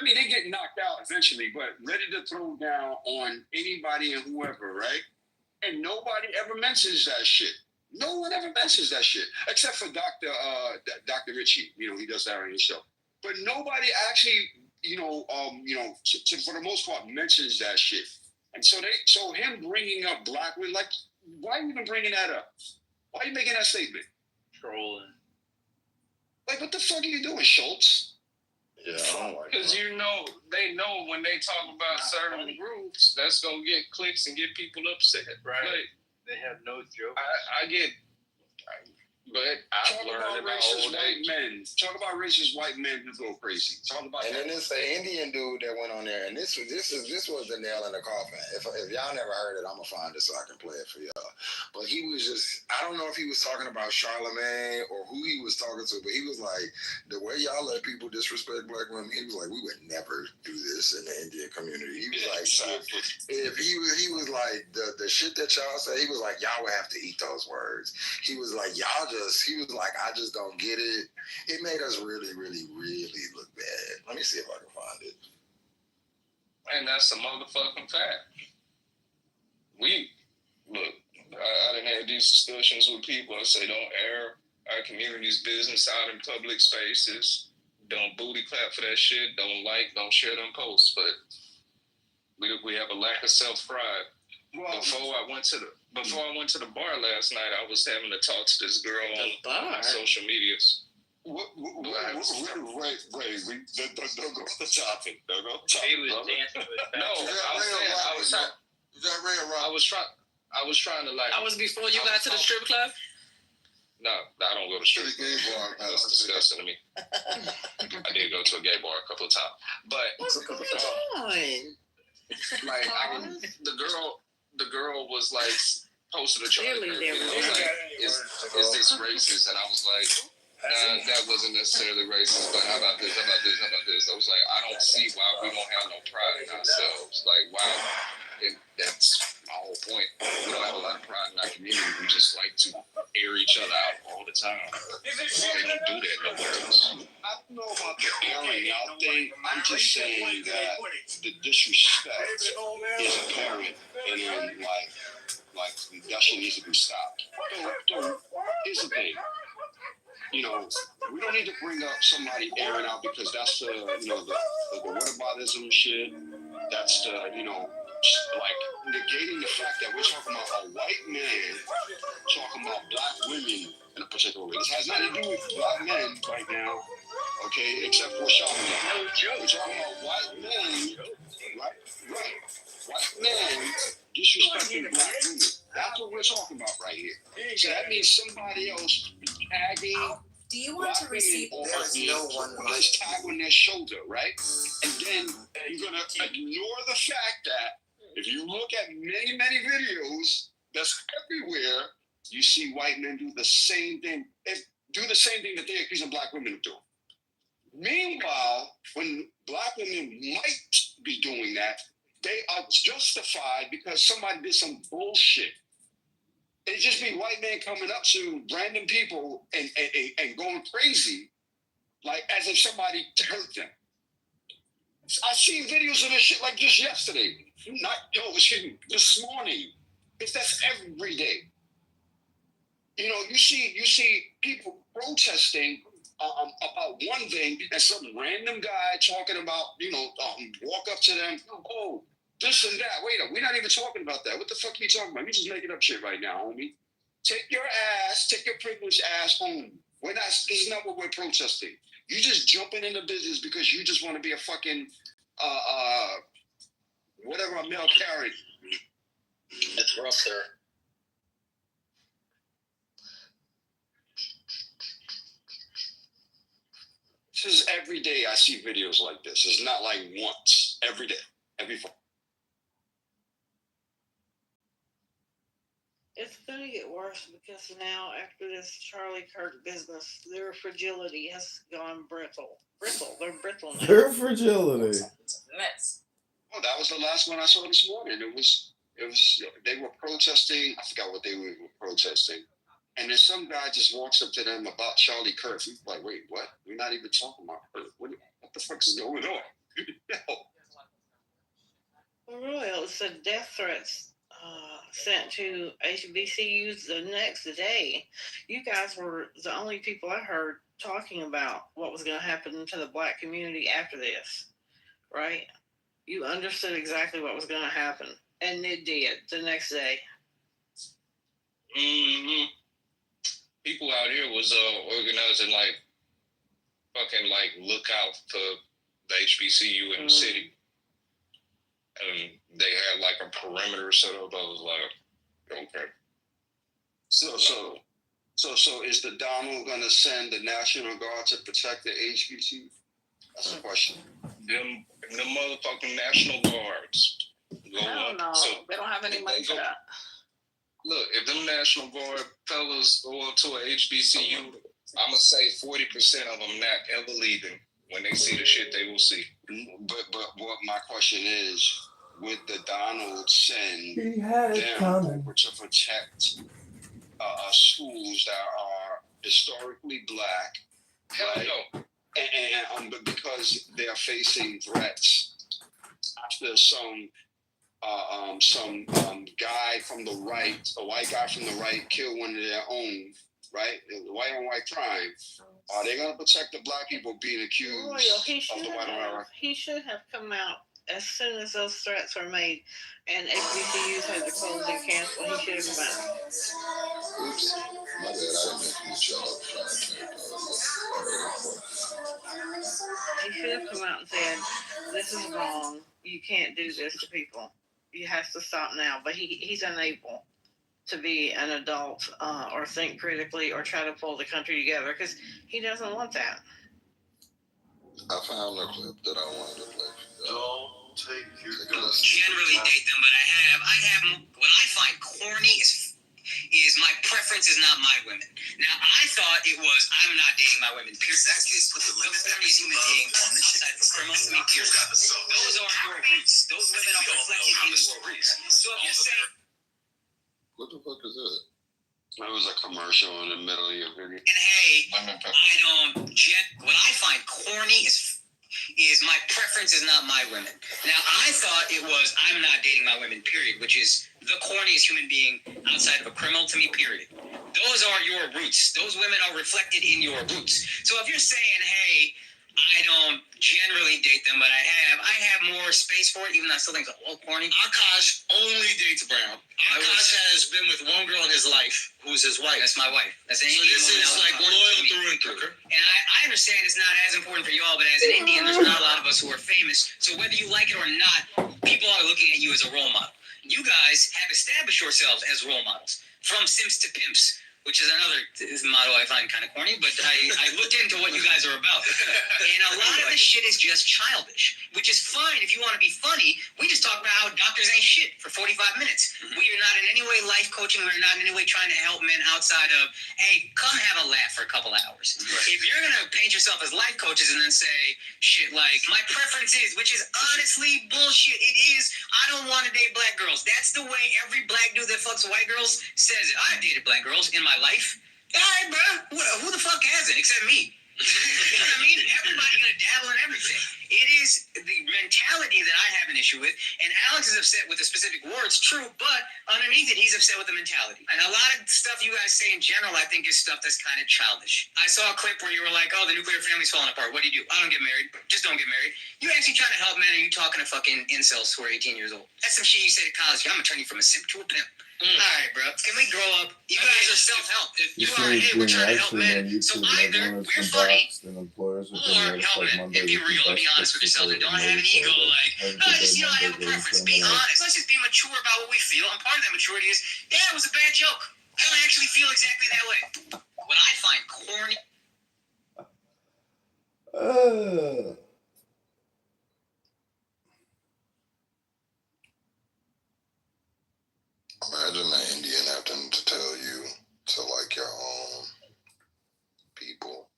I mean, they get knocked out eventually, but ready to throw down on anybody and whoever, right? And nobody ever mentions that shit. No one ever mentions that shit, except for Dr. Richie. You know, he does that on his show. But nobody actually, for the most part, mentions that shit. And so him bringing up black women, like, why are you even bringing that up? Why are you making that statement? Trolling. Like, what the fuck are you doing, Schultz? Yeah, I don't like because they know when they talk about certain groups, that's gonna get clicks and get people upset. Right. Like, they have no joke. I get. But I've learned about racist white men. Talk about racist white men who go crazy. Talk about and then it's an Indian dude that went on there, and this was the nail in the coffin. If y'all never heard it, I'm gonna find it so I can play it for y'all. But he was just, I don't know if he was talking about Charlemagne or who he was talking to, but he was like, the way y'all let people disrespect black women, he was like, we would never do this in the Indian community. He was like, if he was like the shit that y'all say, he was like, y'all would have to eat those words. He was like, he was like, I just don't get it. It made us really, really, really look bad. Let me see if I can find it. And that's a motherfucking fact. I done had these discussions with people. I say, don't air our community's business out in public spaces. Don't booty clap for that shit. Don't share them posts. But we have a lack of self-pride. Well, before I went to the bar last night, I was having to talk to this girl on social medias. Wait, don't go to the topic. Don't go. He was dancing with that. No, I was trying to like. I was before you got to the strip club? No, I don't go to strip club. That's disgusting to me. I did go to a gay bar a couple of times. But what's going on? Like the girl was like posted a chart. Is this racist? And I was like, nah, that wasn't necessarily racist, but how about this? I was like, I don't see why we don't have no pride in ourselves. Like, why? That's my whole point. We don't have a lot of pride in our community. We just like to air each other out all the time. They don't do that nowhere else. I don't know about the airing out thing. I'm just saying that the disrespect is apparent, and then like that shit needs to be stopped. So here's the thing. You know, we don't need to bring up somebody airing out because that's the whataboutism shit. That's the, like negating the fact that we're talking about a white man talking about black women in a particular way. This has nothing to do with black men right now, okay, except for Charlemagne. We're talking about white men, right? White men disrespecting black women. That's what we're talking about right here. So that means somebody else tagging. Do you want to receive? There's no one who's tag on their shoulder, right? And then you're gonna ignore the fact that if you look at many, many videos, that's everywhere. You see white men do the same thing. Do the same thing that they're accusing black women of doing. Meanwhile, when black women might be doing that, they are justified because somebody did some bullshit. It'd just be white men coming up to random people and going crazy, like as if somebody hurt them. I seen videos of this shit like just yesterday. This morning. That's every day. You know, you see people protesting about one thing, and some random guy talking about, walk up to them, oh, this and that. Wait up, we're not even talking about that. What the fuck are you talking about? You're just making up shit right now, homie. Take your privileged ass home. This is not what we're protesting. You just jumping into business because you just want to be a fucking whatever a male carrot. It's rough, sir. This is every day I see videos like this. It's not like once. Every day. Every day. It's going to get worse because now, after this Charlie Kirk business, their fragility has gone brittle. They're brittle now. Their fragility. Mess. Well, that was the last one I saw this morning. It was. They were protesting. I forgot what they were protesting. And then some guy just walks up to them about Charlie Kirk. He's like, "Wait, what? We're not even talking about Kirk. What the fuck is going on?" No. Well, really, it said death threats sent to HBCUs the next day. You guys were the only people I heard talking about what was going to happen to the black community after this, right? You understood exactly what was going to happen, and it did the next day. Mm-hmm. People out here was organizing like fucking like lookout for the HBCU in the city, and they had like a perimeter set up. I was like, okay. So is the Donald going to send the National Guard to protect the HBCU? That's the question. Them motherfucking National Guards go I don't know. up. So they don't have any if money they for go- that. look, if them National Guard fellas go up to a HBCU, I'ma say 40% of them not ever leaving. When they see the shit, they will see. But what my question is, would the Donald send it them over to protect schools that are historically black? Hell Right. no. And but because they are facing threats after some guy from the right, a white guy from the right, killed one of their own, right? White on white crime. Are they going to protect the black people being accused Royal, of the white America? he should have come out as soon as those threats were made and HBCUs had to close and cancel. He should have come out. Oops. My bad. I didn't mean to y'all He should have come out and said, "This is wrong. You can't do this to people. You have to stop now." But he's unable to be an adult or think critically or try to pull the country together because he doesn't want that. I found a clip that I wanted to play. Don't take your guns. Generally date them, but I have what I find corny is my preference is not my women. Now I thought it was I'm not dating my women. Period. Exactly. It's put the limit Corny is human being outside of criminal to me. Period. Those are your roots. Those women are reflected in your roots. So if you're saying, What the fuck is that? That was a commercial in the middle of your video. and hey, what I find corny is my preference is not my women. Now I thought it was I'm not dating my women, period, which is the corniest human being outside of a criminal to me, period. Those are your roots. Those women are reflected in your roots. So if you're saying, hey, I don't generally date them, but I have more space for it, even though I still think it's a little corny. Akash only dates brown. Akash has been with one girl in his life, who's his wife. That's my wife. That's an So Indian this woman is that was like important loyal to me. through and through. And I understand it's not as important for y'all, but as an Indian, there's not a lot of us who are famous. So whether you like it or not, people are looking at you as a role model. You guys have established yourselves as role models, from simps to pimps, which is another motto I find kind of corny, but I looked into what you guys are about. And a lot of this shit is just childish, which is fine if you want to be funny. We just talk about how doctors ain't shit for 45 minutes. We are not in any way life coaching. We're not in any way trying to help men outside of, hey, come have a laugh for a couple hours. Right. If you're going to paint yourself as life coaches and then say shit like, my preference is, which is honestly bullshit. It is, I don't want to date black girls. That's the way every black dude that fucks white girls says it. I've dated black girls in my life. All right, bro. Who the fuck hasn't except me? You know what I mean? Everybody's gonna dabble in everything. It is the mentality that I have an issue with, and Alex is upset with the specific words, true, but underneath it, he's upset with the mentality. And a lot of stuff you guys say in general, I think, is stuff that's kind of childish. I saw a clip where you were like, "Oh, the nuclear family's falling apart. What do you do? I don't get married. Just don't get married." You actually trying to help men, or you talking to fucking incels who are 18 years old? That's some shit you said at college. I'm gonna turn you from a simp to a pimp. All right, bro. Can we grow up? You guys are self-help. You are, hey, we're trying to help men. So either we're funny, or help men. And be real and be honest with yourself. And don't have an ego like, oh, just, I have a preference. Be honest. Let's just be mature about what we feel. And part of that maturity is, yeah, it was a bad joke. I don't actually feel exactly that way. What I find corny. Imagine an Indian having to tell you to like your own people.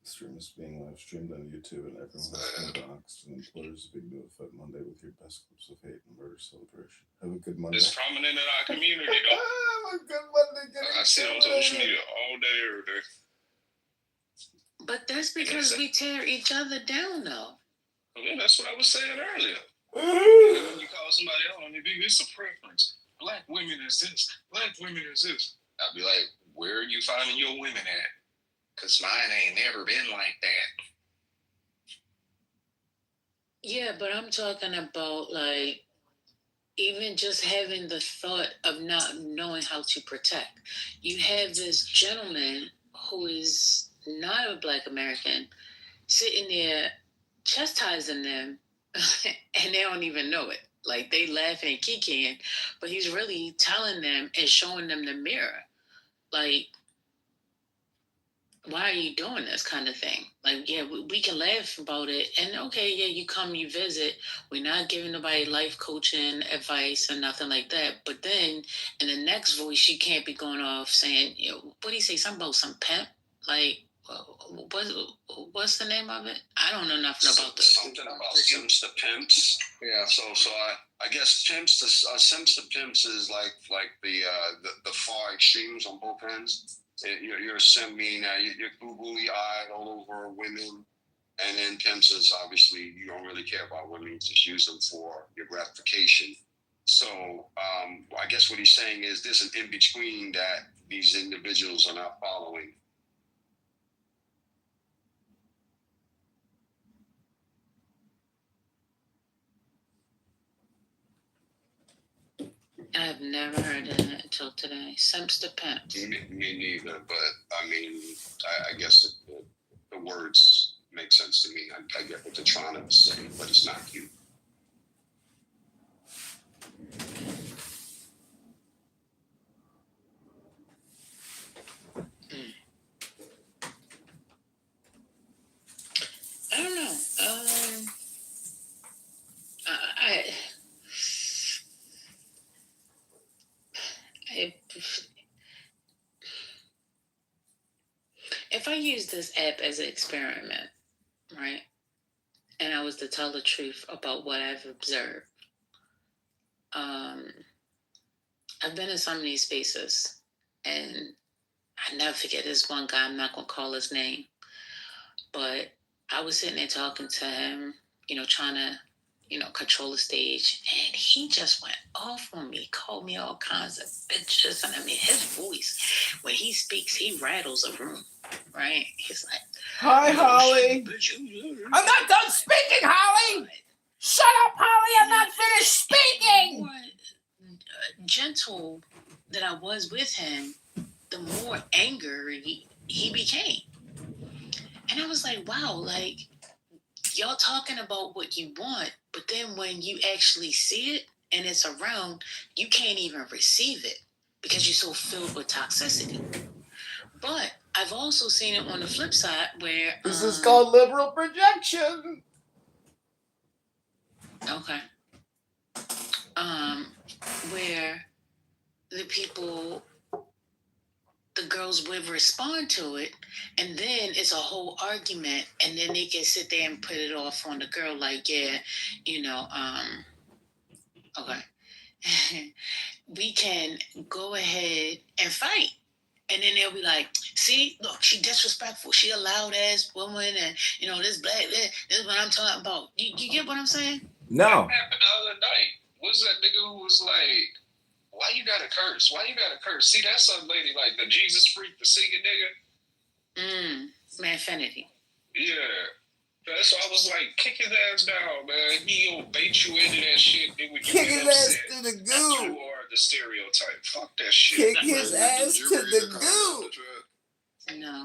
The stream is being live streamed on YouTube and everyone has been doxxed and employers are being notified Monday with your best clips of hate and murder celebration. Have a good Monday. It's prominent in our community, though. Have a good Monday. I see it on social media all day, every day. But that's because we tear each other down, though. Yeah, that's what I was saying earlier. When you call somebody out on it, it's a preference. Black women is this. Black women is this. I'd be like, where are you finding your women at? Because mine ain't never been like that. Yeah, but I'm talking about like even just having the thought of not knowing how to protect. You have this gentleman who is not a Black American sitting there chastising them and they don't even know it. Like they laughing and kikiing, but he's really telling them and showing them the mirror. Like, why are you doing this kind of thing? Like, yeah, we can laugh about it. And okay, yeah, you come, you visit. We're not giving nobody life coaching advice or nothing like that. But then in the next voice, you can't be going off saying, you know, what do you say? Something about some pimp? Like, what's the name of it? I don't know nothing about this. Something about Sims to Pimps. Yeah, so I guess Pimps to Sims to Pimps is like the far extremes on both ends. You're a sim, meaning you're googly eyed all over women, and then pimps is obviously you don't really care about women, you just use them for your gratification. So I guess what he's saying is there's an in between that these individuals are not following. I've never heard of it until today. Simps to pimps. Me neither, but I mean, I guess the words make sense to me. I get what they're trying to say, but it's not cute. I don't know. If I use this app as an experiment, right, and I was to tell the truth about what I've observed, I've been in some of these spaces, and I never forget this one guy. I'm not gonna call his name, but I was sitting there talking to him, trying to, control the stage, and he just went off on me, called me all kinds of bitches, and I mean, his voice, when he speaks, he rattles a room, right? He's like, "Hi, Holly. I'm not done speaking, Holly. Shut up, Holly. I'm not finished speaking." The more gentle that I was with him, the more angry he became. And I was like, wow, like, y'all talking about what you want, but then when you actually see it and it's around, you can't even receive it because you're so filled with toxicity. But I've also seen it on the flip side where... This is called liberal projection. Okay. Where the girls would respond to it, and then it's a whole argument, and then they can sit there and put it off on the girl like, yeah, okay, we can go ahead and fight. And then they'll be like, see, look, she disrespectful. She a loud ass woman, and this black, this is what I'm talking about. You get what I'm saying? No. That happened the other night. What's that nigga who was like, why you gotta curse? Why you gotta curse? See, that's some lady like the Jesus freak, the singing nigga. Manfinity. Yeah. That's why I was like, kick his ass down, man. He'll bait you into that shit. Then when you Kick get his upset, ass to the goo. you are the stereotype. Fuck that shit. Kick his ass to the goo. No.